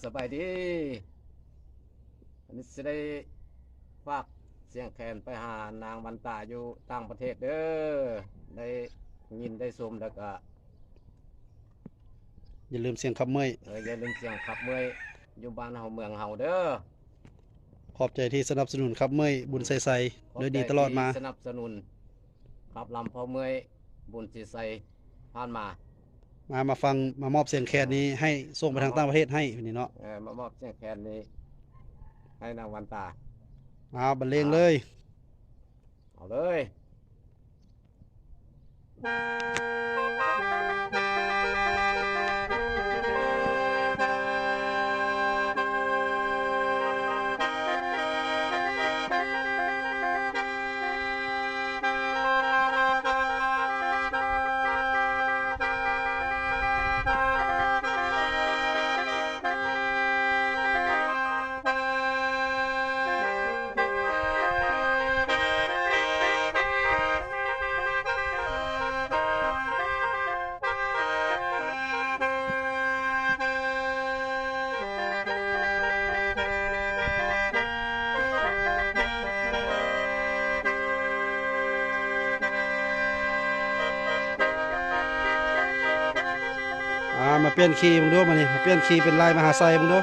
สบายดีอันนี้จะได้ฝากเสียงแคนไปหานางวันตาอยู่ต่างประเทศเด้อได้ยินได้ชมแล้วก็อย่าลืมเสียงขับเมื่อยอย่าลืมเสียงขับเมื่อยอยู่บ้านเฮาเมืองเฮาเด้อขอบใจที่สนับสนุนขับเมื่อยบุญใส่โดยดีตลอดมาสนับสนุนขับลำพอเมื่อยบุญสิใส่ผ่านมาฟังมามอบเสียงแคนนี้ให้ส่งไปทางต่างประเทศให้นี่เนาะมามอบเสียงแคนนี้ให้นางวันตามาบรรเลงเลย เอาเลยมาเปลี่ยนคีย์มึงดูมานี่มาเปลี่ยนคีย์เป็นลายมหาไซมึงดู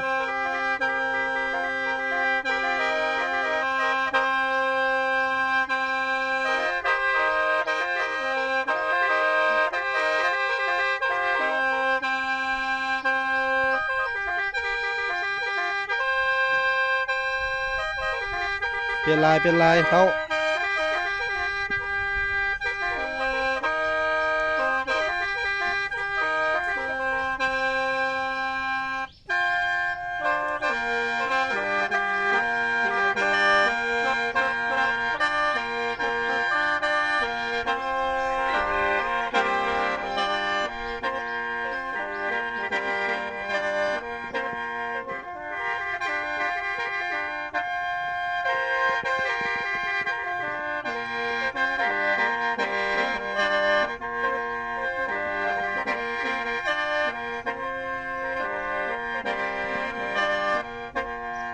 เปลี่ยนลายเขา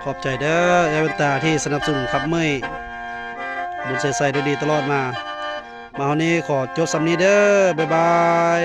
ขอบใจเด้อเอเวนตาที่สนับสนุนขับเมื่อยบุญใส่โดยดีตลอดมาวันนี้ขอจบสำนี้เด้อบ๊ายบาย